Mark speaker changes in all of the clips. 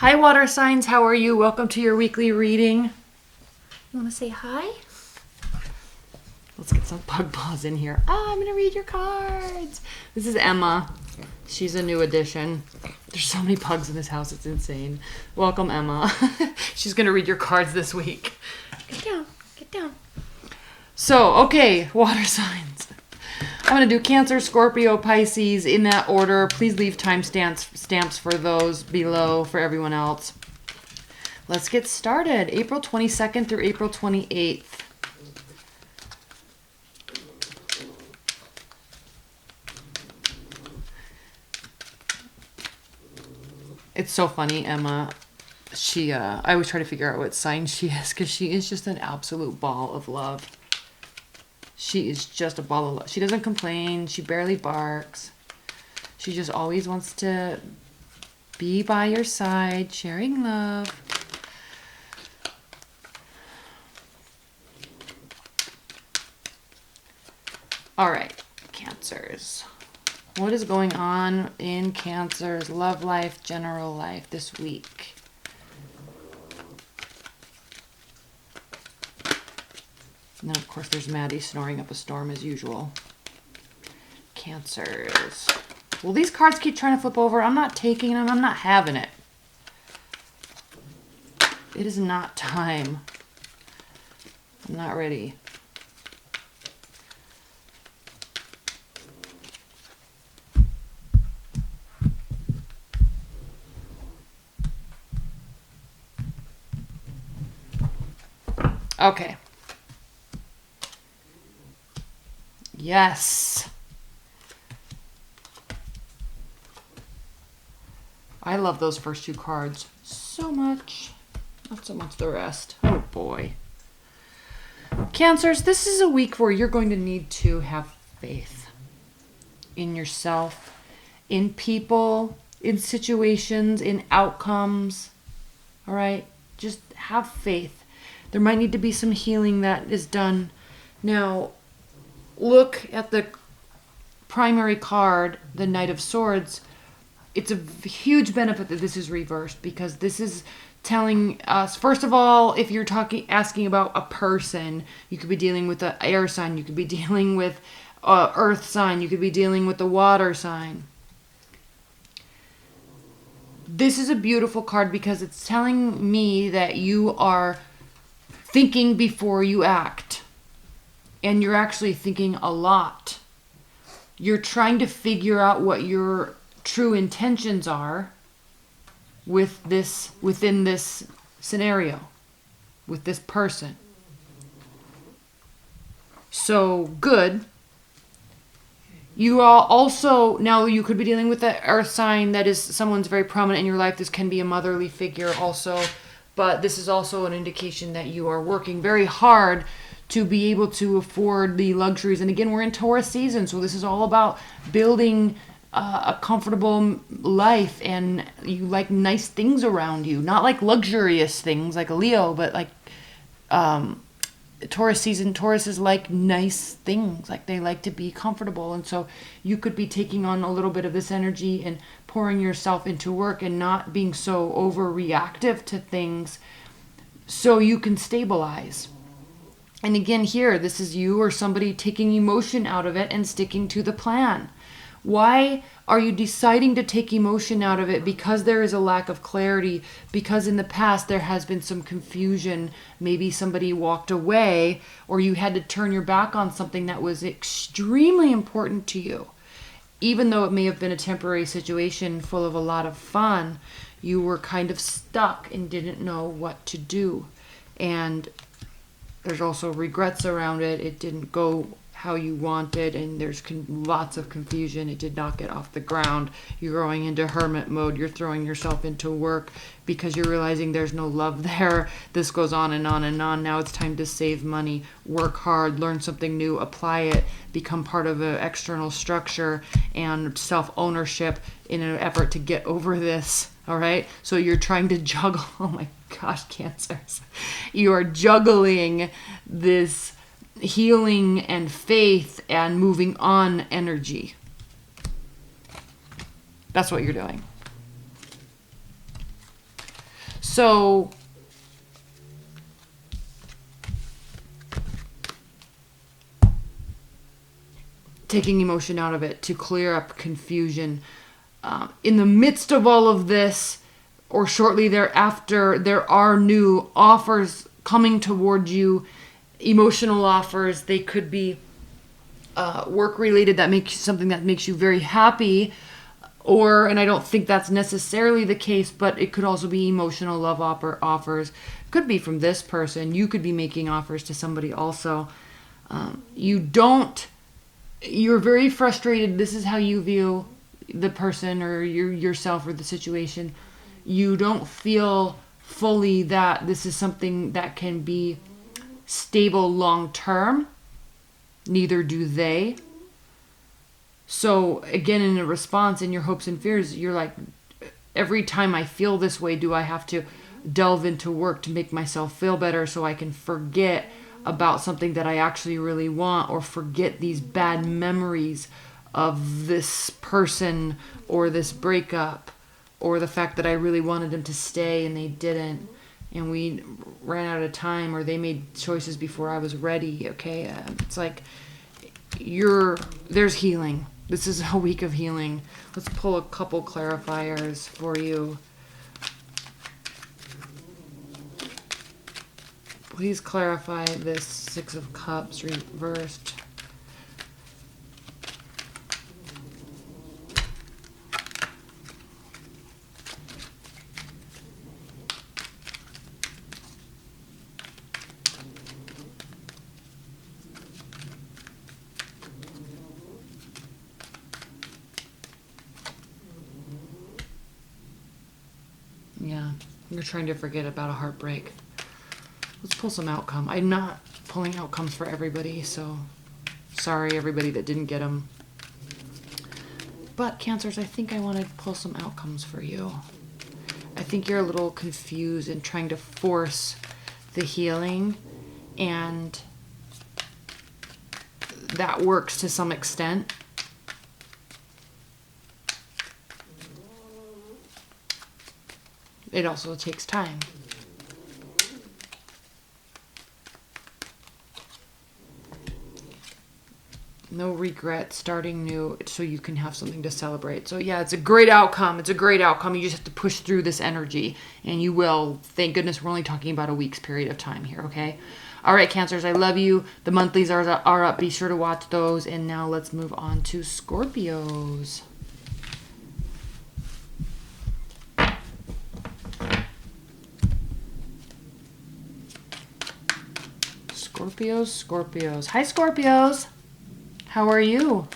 Speaker 1: Hi, water signs. How are you? Welcome to your weekly reading. You want to say hi? Let's get some pug paws in here. I'm going to read your cards. This is Emma. She's a new addition. There's so many pugs in this house. It's insane. Welcome, Emma. She's going to read your cards this week. Get down. Get down. So, okay, water signs. I'm going to do Cancer, Scorpio, Pisces in that order. Please leave timestamps for those below for everyone else. Let's get started. April 22nd through April 28th. It's so funny, Emma. I always try to figure out what sign she is because she is just an absolute ball of love. She is just a ball of love. She doesn't complain. She barely barks. She just always wants to be by your side, sharing love. All right, Cancers. What is going on in Cancer's love life, general life this week? And then, of course, there's Maddie snoring up a storm as usual. Cancers. Well, these cards keep trying to flip over. I'm not taking them. I'm not having it. It is not time. I'm not ready. Okay. Yes. I love those first two cards so much. Not so much the rest. Oh boy. Cancers, this is a week where you're going to need to have faith in yourself, in people, in situations, in outcomes. All right? Just have faith. There might need to be some healing that is done. Now, look at the primary card, the Knight of Swords. It's a huge benefit that this is reversed because this is telling us, first of all, if you're asking about a person, you could be dealing with the air sign, you could be dealing with earth sign, you could be dealing with the water sign. This is a beautiful card because it's telling me that you are thinking before you act. And you're actually thinking a lot. You're trying to figure out what your true intentions are within this scenario, with this person. So good. You are also, now you could be dealing with the earth sign that is someone's very prominent in your life. This can be a motherly figure also, but this is also an indication that you are working very hard to be able to afford the luxuries. And again, we're in Taurus season, so this is all about building a comfortable life, and you like nice things around you. Not like luxurious things like a Leo, but like Taurus season. Taurus is like nice things. Like they like to be comfortable. And so you could be taking on a little bit of this energy and pouring yourself into work and not being so overreactive to things so you can stabilize. And again, here, this is you or somebody taking emotion out of it and sticking to the plan. Why are you deciding to take emotion out of it? Because there is a lack of clarity. Because in the past there has been some confusion. Maybe somebody walked away, or you had to turn your back on something that was extremely important to you. Even though it may have been a temporary situation full of a lot of fun, you were kind of stuck and didn't know what to do. And there's also regrets around it. It didn't go how you wanted, and there's lots of confusion. It did not get off the ground. You're going into hermit mode. You're throwing yourself into work because you're realizing there's no love there. This goes on and on and on. Now it's time to save money, work hard, learn something new, apply it, become part of an external structure and self-ownership in an effort to get over this. All right? So you're trying to juggle. Oh my gosh, Cancers. You are juggling this healing and faith and moving on energy. That's what you're doing. So taking emotion out of it to clear up confusion. In the midst of all of this, or shortly thereafter, there are new offers coming toward you, emotional offers. They could be work related, that makes something that makes you very happy, or, and I don't think that's necessarily the case, but it could also be emotional love offers. Could be from this person. You could be making offers to somebody also. You're very frustrated. This is how you view the person or yourself or the situation. You don't feel fully that this is something that can be stable long term. Neither do they. So again, in a response, in your hopes and fears, you're like, every time I feel this way, do I have to delve into work to make myself feel better so I can forget about something that I actually really want, or forget these bad memories of this person or this breakup, or the fact that I really wanted them to stay and they didn't, and we ran out of time, or they made choices before I was ready. Okay, it's like there's healing. This is a week of healing. Let's pull a couple clarifiers for you. Please clarify this Six of Cups reversed. Yeah, you're trying to forget about a heartbreak. Let's pull some outcome. I'm not pulling outcomes for everybody, so sorry everybody that didn't get them. But Cancers, I think I want to pull some outcomes for you. I think you're a little confused and trying to force the healing, and that works to some extent. It also takes time. No regret, starting new, so you can have something to celebrate. So yeah, it's a great outcome. It's a great outcome. You just have to push through this energy, and you will. Thank goodness we're only talking about a week's period of time here, okay? All right, Cancers, I love you. The monthlies are up. Be sure to watch those. And now let's move on to Scorpios. Scorpios. Hi, Scorpios. How are you?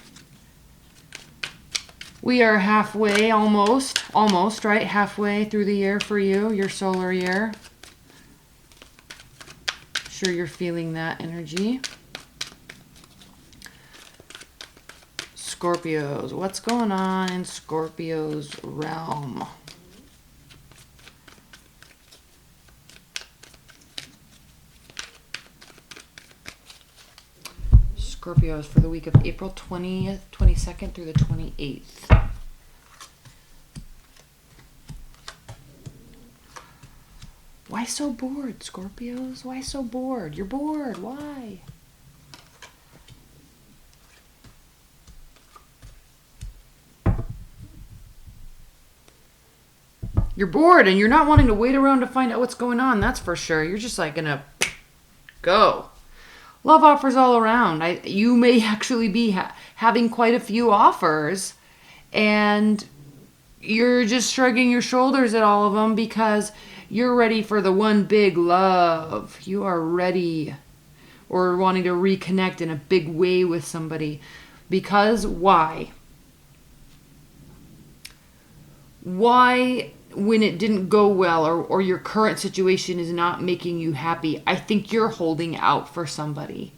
Speaker 1: We are halfway, almost, right? Halfway through the year for you, your solar year. Sure you're feeling that energy. Scorpios. What's going on in Scorpio's realm? Scorpios for the week of April 20th, 22nd through the 28th. Why so bored, Scorpios? Why so bored? You're bored. Why? You're bored and you're not wanting to wait around to find out what's going on. That's for sure. You're just like gonna go. Love offers all around. You may actually be having quite a few offers, and you're just shrugging your shoulders at all of them because you're ready for the one big love. You are ready, or wanting to reconnect in a big way with somebody. Because why? Why, when it didn't go well, or your current situation is not making you happy, I think you're holding out for somebody.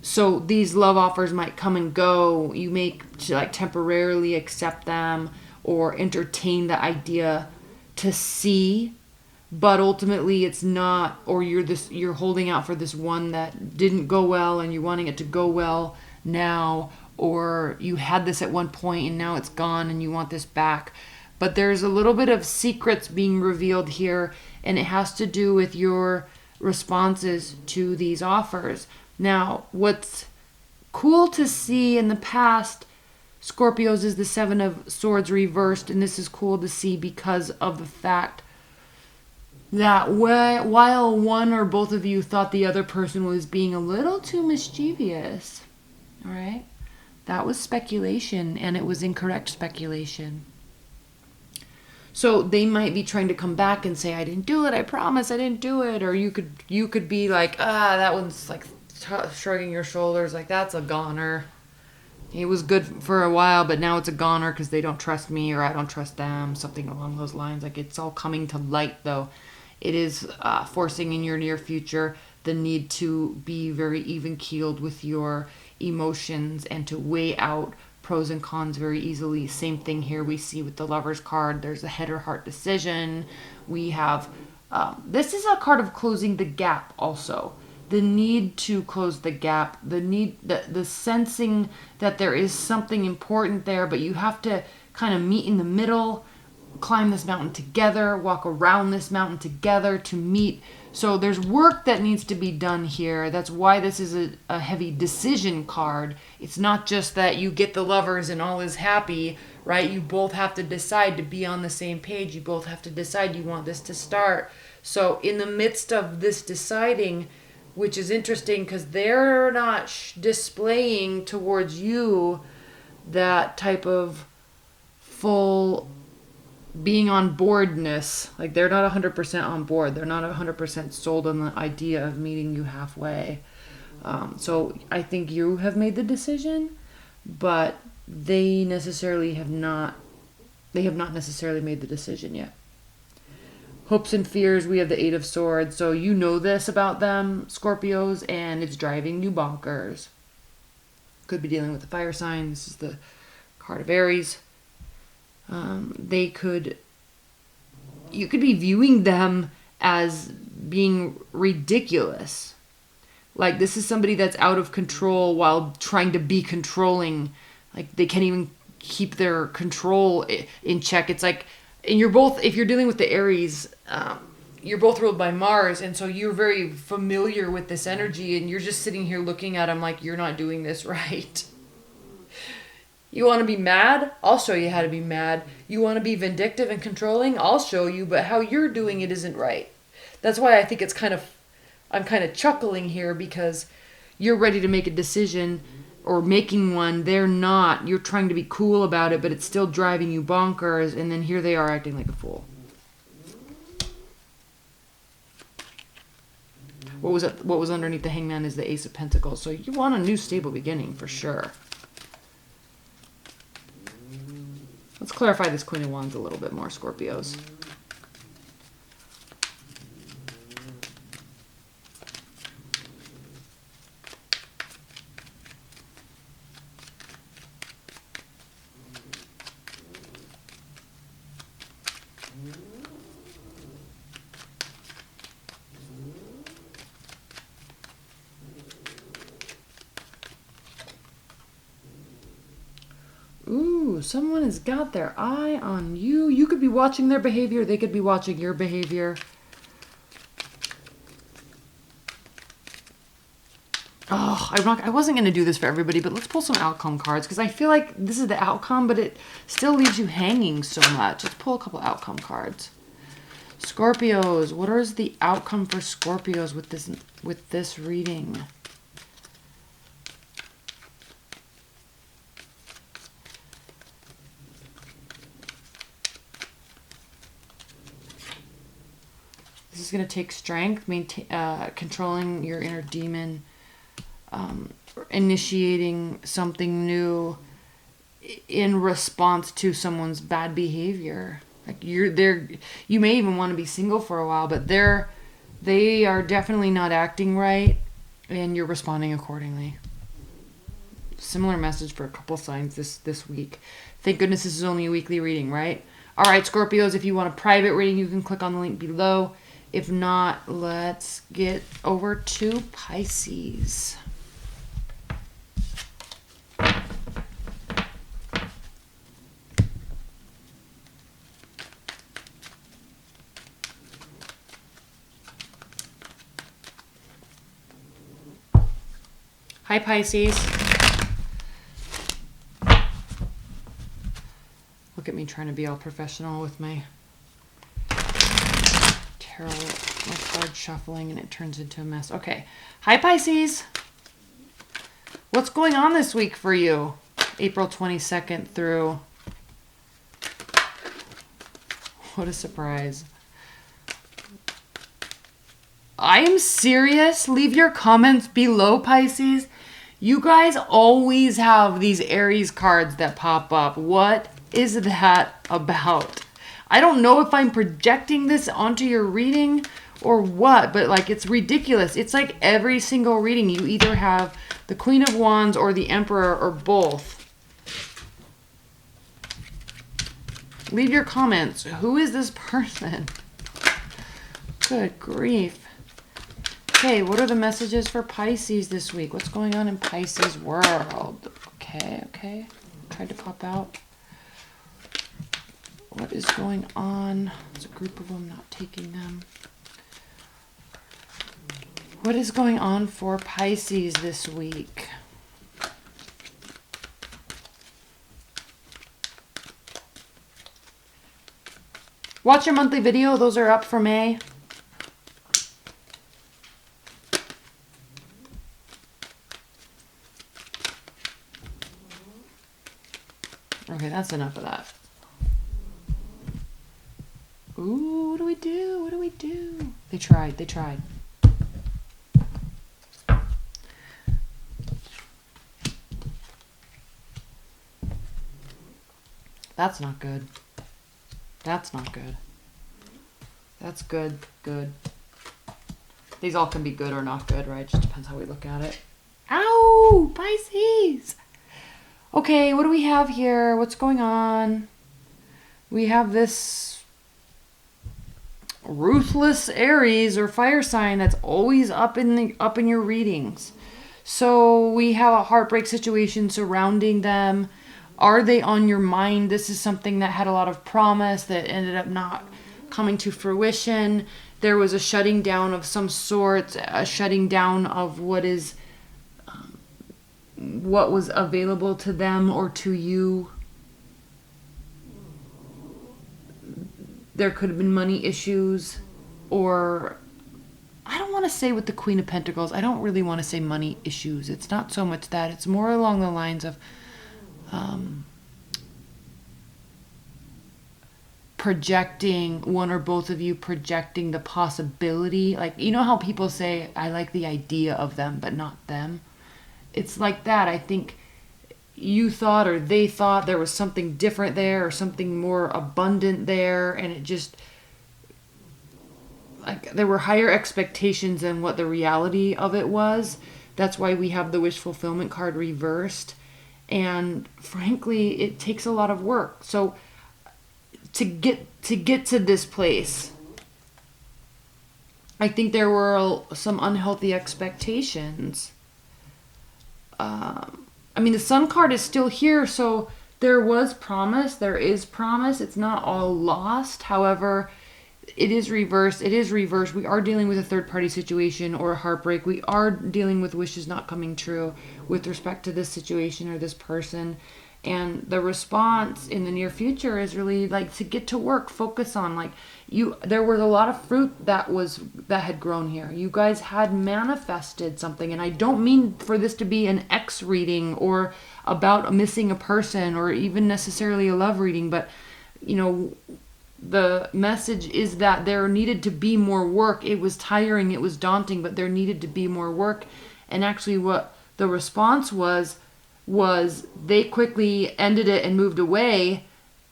Speaker 1: So these love offers might come and go. You may like temporarily accept them or entertain the idea to see, but ultimately it's not, or you're holding out for this one that didn't go well and you're wanting it to go well now, or you had this at one point and now it's gone and you want this back. but there's a little bit of secrets being revealed here, and it has to do with your responses to these offers. Now, what's cool to see in the past, Scorpios, is the Seven of Swords reversed, and this is cool to see because of the fact that while one or both of you thought the other person was being a little too mischievous, all right, that was speculation, and it was incorrect speculation. So they might be trying to come back and say, I didn't do it, I promise I didn't do it. Or you could be like, that one's like shrugging your shoulders, like, that's a goner. It was good for a while, but now it's a goner because they don't trust me or I don't trust them, something along those lines. Like, it's all coming to light, though. It is forcing in your near future the need to be very even-keeled with your emotions and to weigh out pros and cons very easily. Same thing here we see with the Lover's card. There's a head or heart decision. We have, this is a card of closing the gap also. The need to close the gap, the sensing that there is something important there, but you have to kind of meet in the middle, climb this mountain together, walk around this mountain together to meet. So there's work that needs to be done here. That's why this is a heavy decision card. It's not just that you get the Lovers and all is happy, right? You both have to decide to be on the same page. You both have to decide you want this to start. So in the midst of this deciding, which is interesting because they're not displaying towards you that type of full being on boardness. Like, they're not 100% on board. They're not 100% sold on the idea of meeting you halfway. So I think you have made the decision, but they have not necessarily made the decision yet. Hopes and fears, we have the Eight of Swords. So you know this about them, Scorpios, and it's driving you bonkers. Could be dealing with the fire sign. This is the card of Aries. You could be viewing them as being ridiculous. Like, this is somebody that's out of control while trying to be controlling. Like, they can't even keep their control in check. It's like, and you're both, if you're dealing with the Aries, you're both ruled by Mars, and so you're very familiar with this energy, and you're just sitting here looking at them like, you're not doing this right. You want to be mad? I'll show you how to be mad. You want to be vindictive and controlling? I'll show you, but how you're doing it isn't right. That's why I think I'm kind of chuckling here, because you're ready to make a decision or making one. They're not. You're trying to be cool about it, but it's still driving you bonkers, and then here they are acting like a fool. What was underneath the Hangman is the Ace of Pentacles. So you want a new stable beginning for sure. Let's clarify this Queen of Wands a little bit more, Scorpios. Ooh, someone has got their eye on you. You could be watching their behavior. They could be watching your behavior. Oh, I wasn't going to do this for everybody, but let's pull some outcome cards, because I feel like this is the outcome, but it still leaves you hanging so much. Let's pull a couple outcome cards. Scorpios, what is the outcome for Scorpios with this reading? This is going to take strength, controlling your inner demon, initiating something new in response to someone's bad behavior. Like, you may even want to be single for a while, but they are definitely not acting right, and you're responding accordingly. Similar message for a couple signs this week. Thank goodness this is only a weekly reading, right? All right, Scorpios, if you want a private reading, you can click on the link below. If not, let's get over to Pisces. Hi, Pisces. Look at me trying to be all professional with my tarot, my card shuffling, and it turns into a mess. Okay. Hi, Pisces. What's going on this week for you? April 22nd through... What a surprise. I am serious. Leave your comments below, Pisces. You guys always have these Aries cards that pop up. What is that about? I don't know if I'm projecting this onto your reading or what, but like it's ridiculous. It's like every single reading you either have the Queen of Wands or the Emperor or both. Leave your comments. Who is this person? Good grief. Okay, what are the messages for Pisces this week? What's going on in Pisces world? Okay. Tried to pop out. What is going on? There's a group of them, not taking them. What is going on for Pisces this week? Watch your monthly video. Those are up for May. Okay, that's enough of that. Ooh, what do we do? What do we do? They tried. That's not good. That's not good. That's good. These all can be good or not good, right? Just depends how we look at it. Ow! Pisces! Okay, what do we have here? What's going on? We have this ruthless Aries or fire sign that's always up in your readings. So we have a heartbreak situation surrounding them. Are they on your mind? This is something that had a lot of promise that ended up not coming to fruition. There was a shutting down of some sort, a shutting down of what was available to them or to you. There could have been money issues, or I don't want to say with the Queen of Pentacles, I don't really want to say money issues. It's not so much that. It's more along the lines of projecting, one or both of you projecting the possibility. Like, you know how people say, I like the idea of them, but not them? It's like that. I think you thought or they thought there was something different there or something more abundant there, and it just, like, there were higher expectations than what the reality of it was. That's why we have the wish fulfillment card reversed. And frankly, it takes a lot of work. So to get to this place, I think there were some unhealthy expectations. I mean, the Sun card is still here, so there was promise. There is promise. It's not all lost. However, it is reversed. We are dealing with a third-party situation or a heartbreak. We are dealing with wishes not coming true with respect to this situation or this person. And the response in the near future is really like to get to work, focus on there was a lot of fruit that had grown here. You guys had manifested something, and I don't mean for this to be an X reading or about missing a person or even necessarily a love reading, but the message is that there needed to be more work. It was tiring, it was daunting, but there needed to be more work. And actually what the response was they quickly ended it and moved away,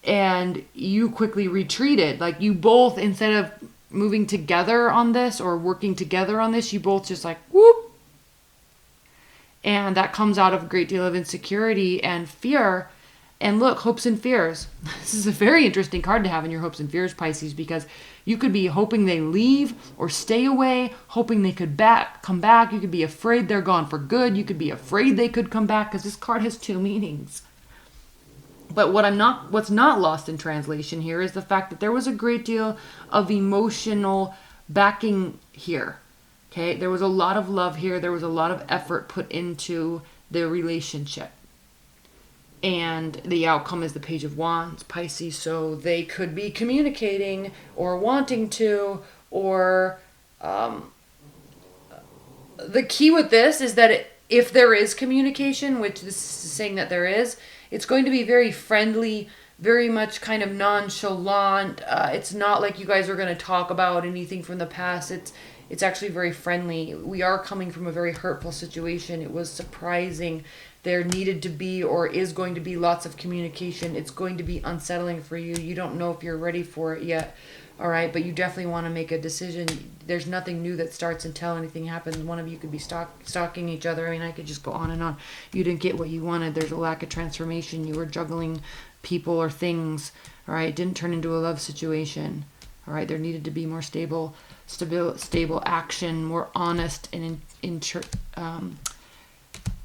Speaker 1: and you quickly retreated. Like, you both, instead of moving together on this or working together on this, you both just like, whoop. And that comes out of a great deal of insecurity and fear. And look, hopes and fears. This is a very interesting card to have in your hopes and fears, Pisces, because you could be hoping they leave or stay away, hoping they could come back. You could be afraid they're gone for good. You could be afraid they could come back, because this card has two meanings. But what's not lost in translation here is the fact that there was a great deal of emotional backing here. Okay, there was a lot of love here. There was a lot of effort put into the relationship. And the outcome is the Page of Wands, Pisces. So they could be communicating or wanting to, or the key with this is that if there is communication, which this is saying that there is, it's going to be very friendly, very much kind of nonchalant. It's not like you guys are going to talk about anything from the past. It's actually very friendly. We are coming from a very hurtful situation. It was surprising. There needed to be, or is going to be, lots of communication. It's going to be unsettling for you. You don't know if you're ready for it yet. All right, but you definitely want to make a decision. There's nothing new that starts until anything happens. One of you could be stalking each other. I mean, I could just go on and on. You didn't get what you wanted. There's a lack of transformation. You were juggling people or things. All right, it didn't turn into a love situation. All right, there needed to be more stable action, more honest and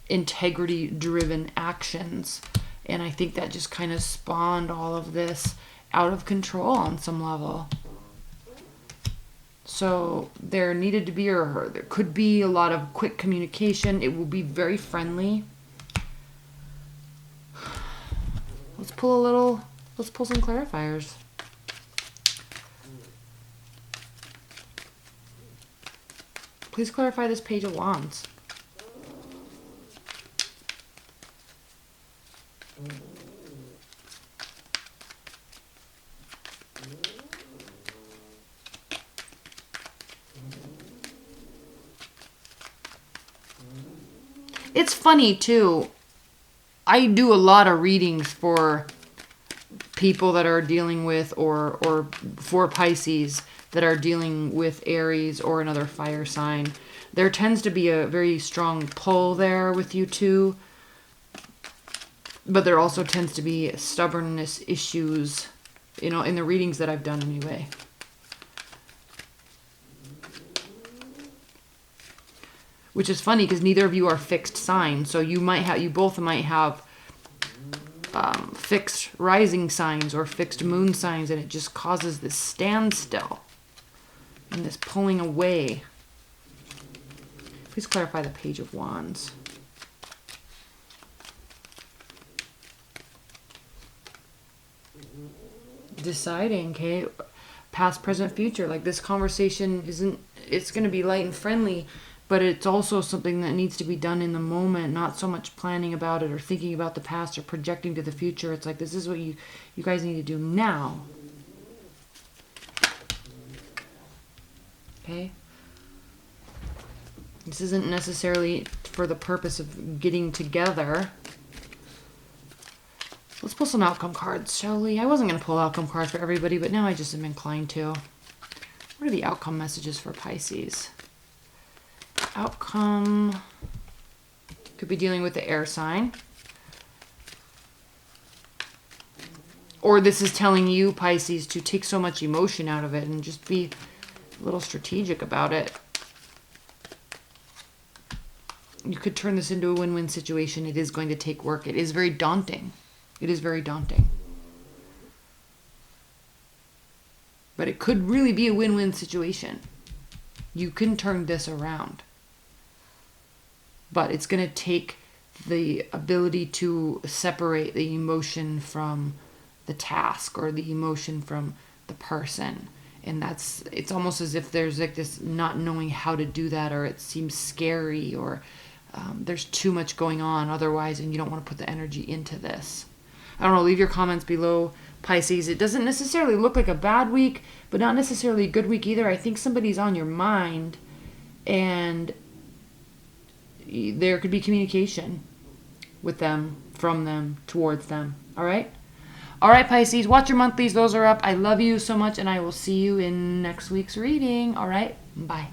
Speaker 1: integrity-driven actions. And I think that just kind of spawned all of this out of control on some level. So there needed to be, or there could be, a lot of quick communication. It will be very friendly. Let's pull some clarifiers. Please clarify this Page of Wands. It's funny too. I do a lot of readings for people that are dealing with, or for Pisces that are dealing with Aries or another fire sign. There tends to be a very strong pull there with you two. But there also tends to be stubbornness issues, in the readings that I've done anyway. Which is funny because neither of you are fixed signs. So you both might have fixed rising signs or fixed moon signs, and it just causes this standstill and this pulling away. Please clarify the Page of Wands. Deciding, okay, past, present, future. Like, this conversation it's going to be light and friendly, but it's also something that needs to be done in the moment, not so much planning about it or thinking about the past or projecting to the future. It's like, this is what you guys need to do now. Okay? This isn't necessarily for the purpose of getting together. Let's pull some outcome cards, shall we? I wasn't going to pull outcome cards for everybody, but now I just am inclined to. What are the outcome messages for Pisces? Outcome could be dealing with the air sign. Or this is telling you, Pisces, to take so much emotion out of it and just be a little strategic about it. You could turn this into a win-win situation. It is going to take work. It is very daunting. It is very daunting. But it could really be a win-win situation. You can turn this around. But it's going to take the ability to separate the emotion from the task, or the emotion from the person. And it's almost as if there's like this not knowing how to do that, or it seems scary, or there's too much going on otherwise, and you don't want to put the energy into this. I don't know, leave your comments below, Pisces. It doesn't necessarily look like a bad week, but not necessarily a good week either. I think somebody's on your mind, and there could be communication with them, from them, towards them. All right? All right, Pisces, watch your monthlies. Those are up. I love you so much, and I will see you in next week's reading. All right? Bye.